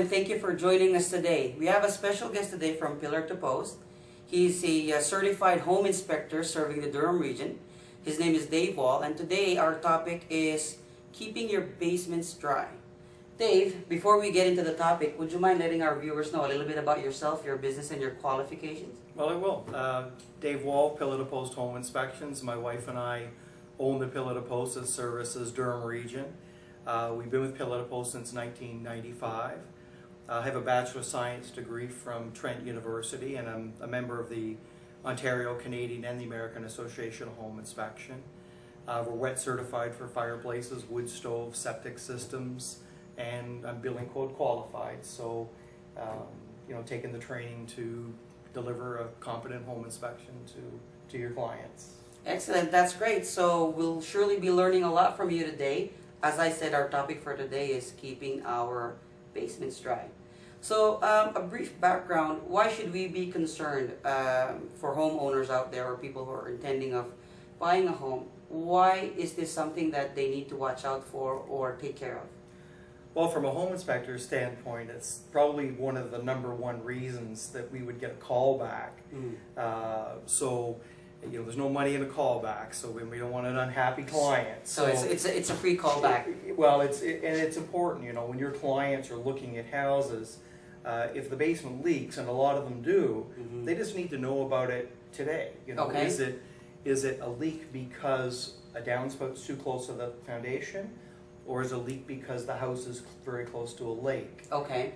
and thank you for joining us today. We have a special guest today from Pillar to Post. He's a certified home inspector serving the Durham region. His name is Dave Wall, and today our topic is keeping your basements dry. Dave, before we get into the topic, would you mind letting our viewers know a little bit about yourself, your business, and your qualifications? Well, I will. Dave Wall, Pillar to Post Home Inspections. My wife and I own the Pillar to Post that services Durham region. We've been with Pillar to Post since 1995. I have a Bachelor of Science degree from Trent University, and I'm a member of the Ontario, Canadian, and the American Association of Home Inspection. We're wet certified for fireplaces, wood stoves, septic systems, and I'm building code qualified. So, taking the training to deliver a competent home inspection to your clients. Excellent, that's great. So we'll surely be learning a lot from you today. As I said, our topic for today is keeping our basements dry. So a brief background, why should we be concerned for homeowners out there or people who are intending of buying a home? Why is this something that they need to watch out for or take care of? Well, from a home inspector's standpoint, it's probably one of the #1 reasons that we would get a call back. There's no money in a callback, so we don't want an unhappy client. So it's a free callback. Well, it's important, when your clients are looking at houses, if the basement leaks, and a lot of them do, they just need to know about it today. Okay. Is it a leak because a downspout's too close to the foundation, or is it a leak because the house is very close to a lake? Okay.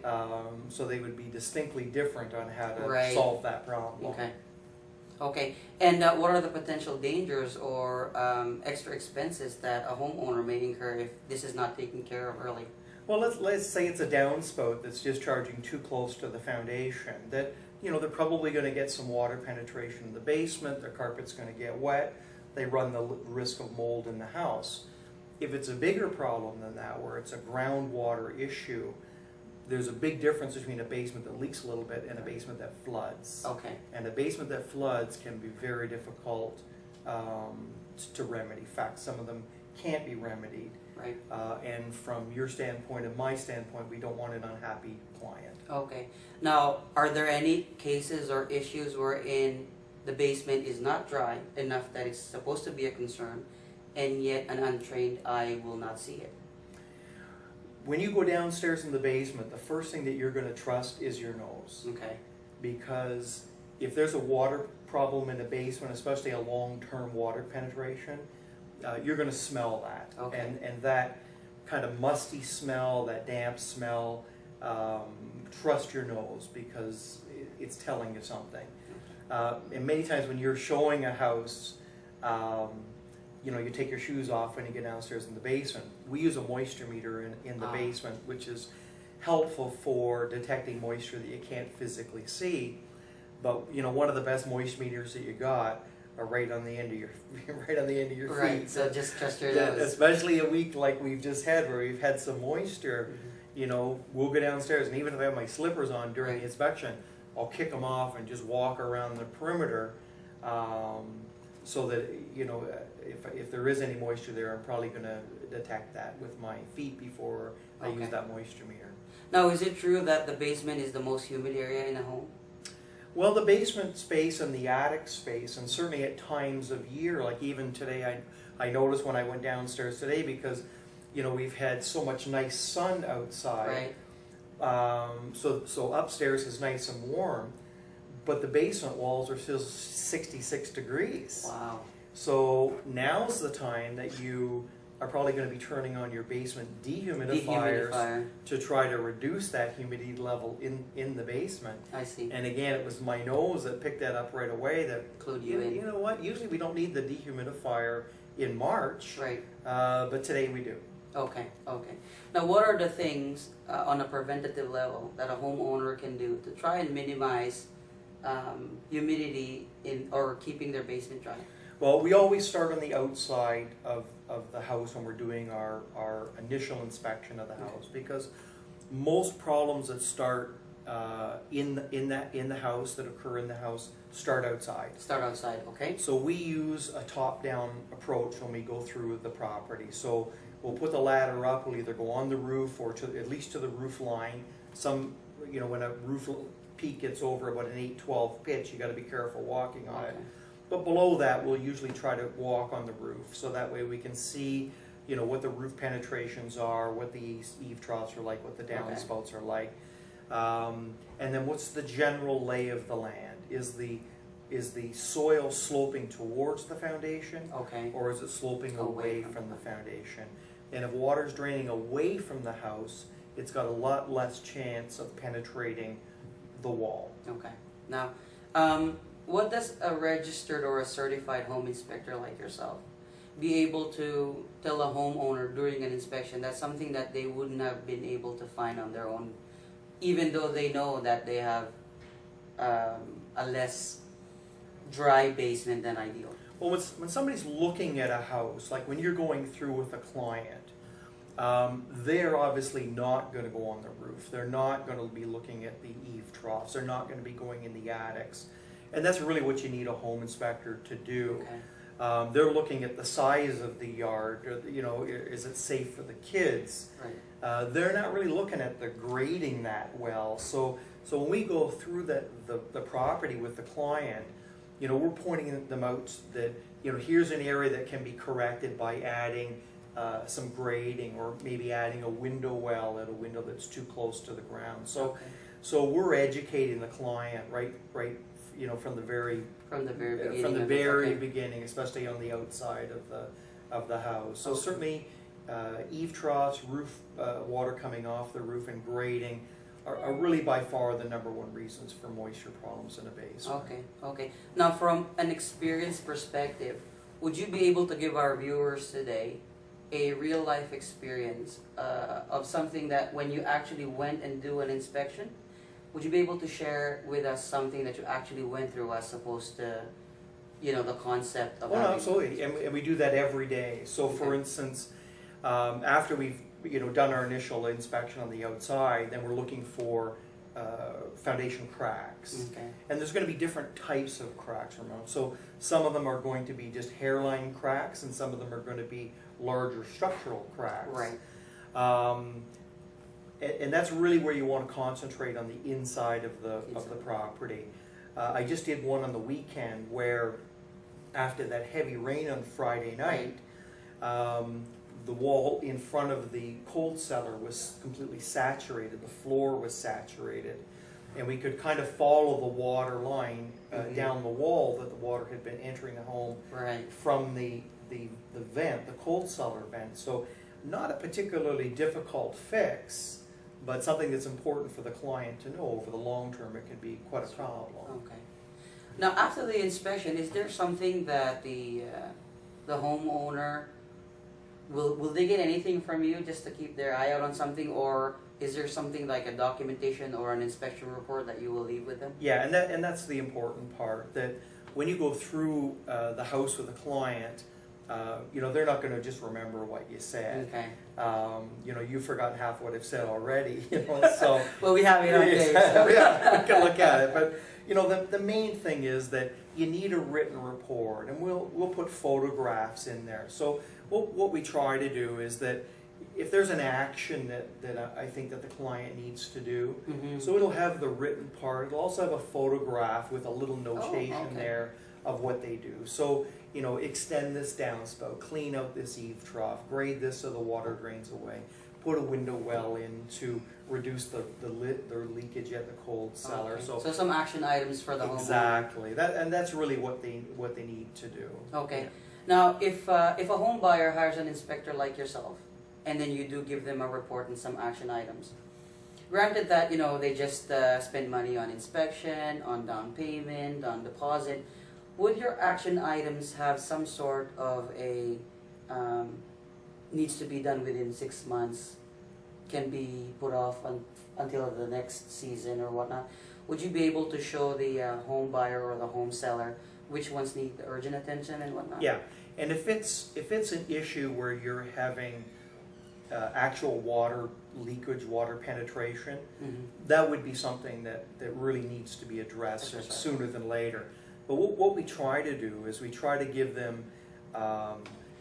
So they would be distinctly different on how to solve that problem. Okay. Okay, and what are the potential dangers or extra expenses that a homeowner may incur if this is not taken care of early? Well, let's say it's a downspout that's discharging too close to the foundation. That they're probably going to get some water penetration in the basement. Their carpet's going to get wet. They run the risk of mold in the house. If it's a bigger problem than that, where it's a groundwater issue, there's a big difference between a basement that leaks a little bit and a basement that floods. Okay. And a basement that floods can be very difficult to remedy. In fact, some of them can't be remedied. Right. And from your standpoint and my standpoint, we don't want an unhappy client. Okay. Now, are there any cases or issues wherein the basement is not dry enough that it's supposed to be a concern, and yet an untrained eye will not see it? When you go downstairs in the basement, the first thing that you're going to trust is your nose. Okay. Because if there's a water problem in the basement, especially a long-term water penetration, you're going to smell that. Okay. And that kind of musty smell, that damp smell, trust your nose because it's telling you something. And many times when you're showing a house, you take your shoes off when you get downstairs in the basement. We use a moisture meter in the basement, which is helpful for detecting moisture that you can't physically see. But one of the best moisture meters that you got are right on the end of your feet. Right. So just trust your nose. Especially a week like we've just had, where we've had some moisture. We'll go downstairs, and even if I have my slippers on during the inspection, I'll kick them off and just walk around the perimeter. So that if there is any moisture there, I'm probably going to detect that with my feet before I use that moisture meter. Now, is it true that the basement is the most humid area in a home? Well, the basement space and the attic space, and certainly at times of year, like even today, I noticed when I went downstairs today, because we've had so much nice sun outside. Right. So upstairs is nice and warm. But the basement walls are still 66 degrees. Wow. So now's the time that you are probably going to be turning on your basement dehumidifiers to try to reduce that humidity level in the basement. I see. And again, it was my nose that picked that up right away. That clued you in. You know what? Usually we don't need the dehumidifier in March. Right. But today we do. Okay. Okay. Now, what are the things on a preventative level that a homeowner can do to try and minimize humidity or keeping their basement dry? Well, we always start on the outside of the house when we're doing our initial inspection of the house, because most problems that start in the house, that occur in the house, start outside. Start outside, okay. So we use a top-down approach when we go through the property. So we'll put the ladder up, we'll either go on the roof or at least to the roof line, when a roof peak gets over about an 8-12 pitch, you got to be careful walking on it. Okay. But below that, we'll usually try to walk on the roof, so that way we can see, what the roof penetrations are, what the eave troughs are like, what the downspouts are like, and then what's the general lay of the land? Is the soil sloping towards the foundation, Okay. or is it sloping away from the foundation? And if water's draining away from the house, it's got a lot less chance of penetrating the wall. Okay. Now, what does a registered or a certified home inspector like yourself be able to tell a homeowner during an inspection? That's something that they wouldn't have been able to find on their own, even though they know that they have a less dry basement than ideal. Well, when somebody's looking at a house, like when you're going through with a client, they're obviously not going to go on the roof. They're not going to be looking at the eave troughs. They're not going to be going in the attics. And that's really what you need a home inspector to do. Okay. They're looking at the size of the yard, or, is it safe for the kids? Right. They're not really looking at the grading that well. So when we go through the property with the client, we're pointing them out that, here's an area that can be corrected by adding some grading, or maybe adding a window well at a window that's too close to the ground. So, Okay. so we're educating the client right, from the very beginning, especially on the outside of the house. So certainly, eave troughs, roof water coming off the roof, and grading are really by far the #1 reasons for moisture problems in a basement. Okay, okay. Now, from an experience perspective, would you be able to give our viewers today a real-life experience of something that when you actually went and do an inspection, would you be able to share with us something that you actually went through as opposed to, the concept of having... Absolutely, and we do that every day. So for instance, after we've done our initial inspection on the outside, then we're looking for foundation cracks. Okay. And there's going to be different types of cracks, Ramon. So some of them are going to be just hairline cracks, and some of them are going to be larger structural cracks. Right. And that's really where you want to concentrate on the inside of the property. I just did one on the weekend where, after that heavy rain on Friday night, the wall in front of the cold cellar was completely saturated. The floor was saturated, and we could kind of follow the water line down the wall that the water had been entering the home from the vent, the cold cellar vent. So not a particularly difficult fix, but something that's important for the client to know. Over the long term, it can be quite a problem. Okay. Now, after the inspection, is there something that the homeowner will they get anything from you just to keep their eye out on something, or is there something like a documentation or an inspection report that you will leave with them? Yeah, and that's the important part. That when you go through the house with a client, they're not going to just remember what you said. Okay. You've forgotten half what I've said already. So well, we have it on tape. So. Yeah, we can look at it. But the main thing is that you need a written report, and we'll put photographs in there. So what we try to do is that if there's an action that I think that the client needs to do, so it'll have the written part. It'll also have a photograph with a little notation there of what they do. So, extend this downspout, clean out this eave trough, grade this so the water drains away, put a window well in to reduce the leakage at the cold cellar. Okay. So some action items for the homeowner. Exactly. That's really what they need to do. Okay. Yeah. Now, if a home buyer hires an inspector like yourself, and then you do give them a report and some action items, granted that they just spend money on inspection, on down payment, on deposit, would your action items have some sort of a needs to be done within 6 months, can be put off until the next season or whatnot? Would you be able to show the home buyer or the home seller which ones need the urgent attention and whatnot? Yeah, and if it's an issue where you're having actual water leakage, water penetration, that would be something that really needs to be addressed sooner than later. But what we try to do is we try to give them a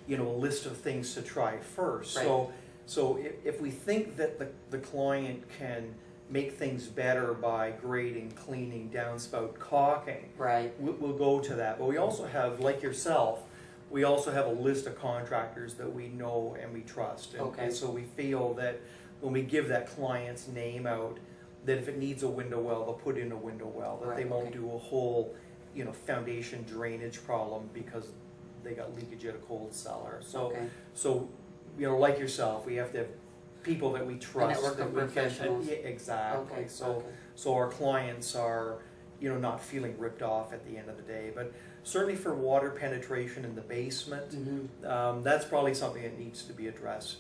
list of things to try first. Right. So if we think that the client can make things better by grading, cleaning, downspout, caulking, Right. we'll go to that. But we also have, like yourself, we also have a list of contractors that we know and we trust. And so we feel that when we give that client's name out, that if it needs a window well, they'll put in a window well, that they won't do a whole, foundation drainage problem because they got leakage at a cold cellar. So, like yourself, we have to have people that we trust. A network of professionals. Yeah, exactly. So our clients are, not feeling ripped off at the end of the day. But certainly for water penetration in the basement, that's probably something that needs to be addressed,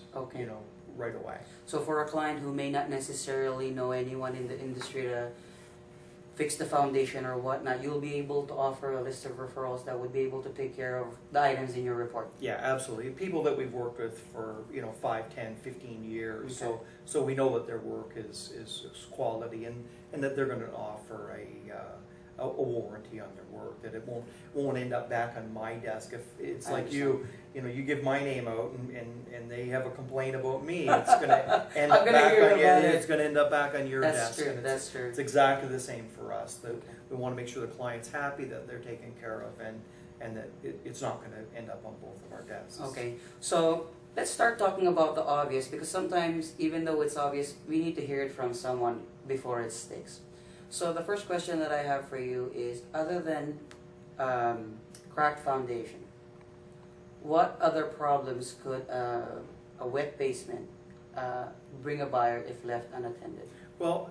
right away. So for a client who may not necessarily know anyone in the industry to fix the foundation or whatnot, you'll be able to offer a list of referrals that would be able to take care of the items in your report. Yeah, absolutely. People that we've worked with for 5, 10, 15 years, so we know that their work is quality, and that they're going to offer a warranty on their work, that it won't end up back on my desk. If it's like you give my name out and they have a complaint about me, it's going to end up back on you. It's going to end up back on your desk. That's true. It's exactly the same for us. That we want to make sure the client's happy, that they're taken care of, and that it's not going to end up on both of our desks. Okay, so let's start talking about the obvious, because sometimes, even though it's obvious, we need to hear it from someone before it sticks. So the first question that I have for you is, other than cracked foundation, what other problems could a wet basement bring a buyer if left unattended? Well,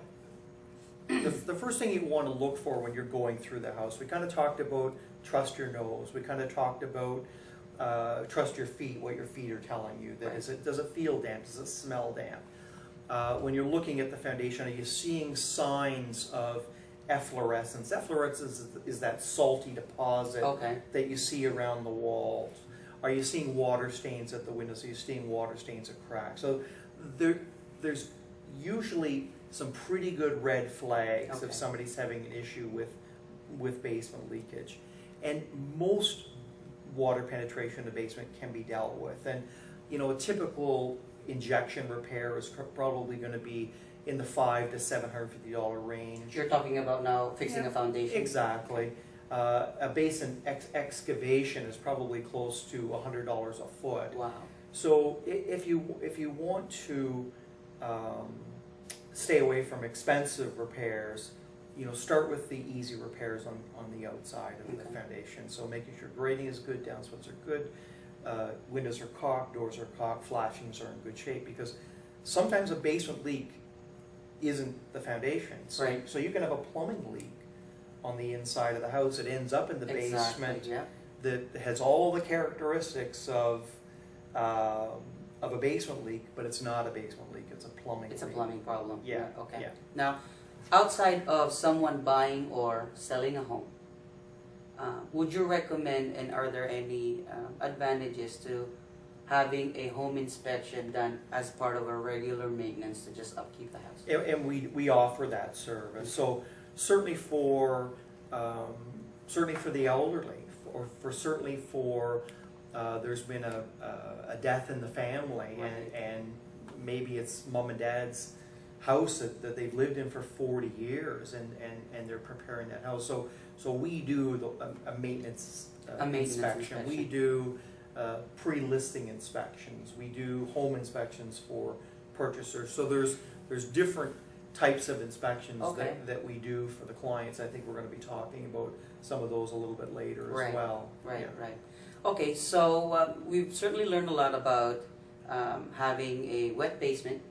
the first thing you want to look for when you're going through the house, we kind of talked about trust your nose. We kind of talked about trust your feet, what your feet are telling you. That does it feel damp? Does it smell damp? When you're looking at the foundation, are you seeing signs of efflorescence? Efflorescence is that salty deposit that you see around the walls. Are you seeing water stains at the windows? Are you seeing water stains at cracks? So there's usually some pretty good red flags if somebody's having an issue with basement leakage. And most water penetration in the basement can be dealt with. And a typical injection repair is probably going to be in the $500 to $750 range. You're talking about now fixing a foundation. Exactly. A basin excavation is probably close to $100 a foot. Wow. So if you want to stay away from expensive repairs, start with the easy repairs on the outside of the foundation. So making sure grading is good, downspouts are good, windows are caulked, doors are caulked, flashings are in good shape, because sometimes a basement leak isn't the foundation. So you can have a plumbing leak on the inside of the house. It ends up in the basement that has all the characteristics of a basement leak, but it's not a basement leak. It's a plumbing leak. It's a plumbing problem. Yeah. Okay. Yeah. Now, outside of someone buying or selling a home, would you recommend, and are there any advantages to having a home inspection done as part of a regular maintenance to just upkeep the house? And we offer that service. So certainly for the elderly, or certainly for there's been a death in the family, and maybe it's mom and dad's house that they've lived in for 40 years, and they're preparing that house. So we do a maintenance inspection. We do pre-listing inspections. We do home inspections for purchasers. So there's different types of inspections that we do for the clients. I think we're going to be talking about some of those a little bit later as well. Right. Okay, so we've certainly learned a lot about having a wet basement,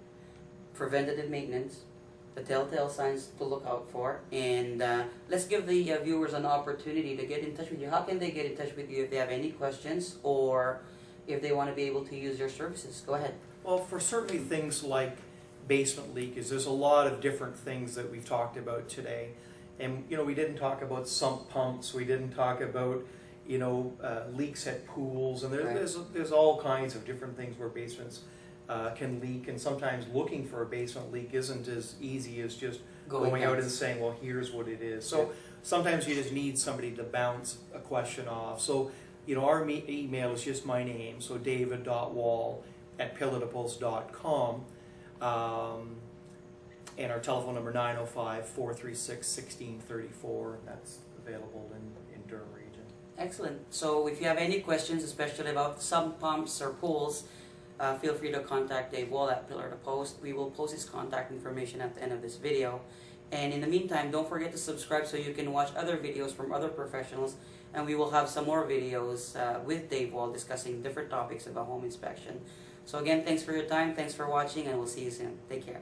preventative maintenance, the telltale signs to look out for, and let's give the viewers an opportunity to get in touch with you. How can they get in touch with you if they have any questions, or if they want to be able to use your services? Go ahead. Well, for certainly things like basement leakage, there's a lot of different things that we've talked about today. And we didn't talk about sump pumps, we didn't talk about leaks at pools, and there's all kinds of different things where basements can leak, and sometimes looking for a basement leak isn't as easy as just going out and saying, well, here's what it is. So sometimes you just need somebody to bounce a question off. So our email is just my name, so david.wall@pillartopulse.com. And our telephone number 905-436-1634. That's available in Durham region. Excellent. So if you have any questions, especially about sump pumps or pools, feel free to contact Dave Wall at Pillar to Post. We will post his contact information at the end of this video. And in the meantime, don't forget to subscribe so you can watch other videos from other professionals. And we will have some more videos with Dave Wall discussing different topics about home inspection. So again, thanks for your time, thanks for watching, and we'll see you soon. Take care.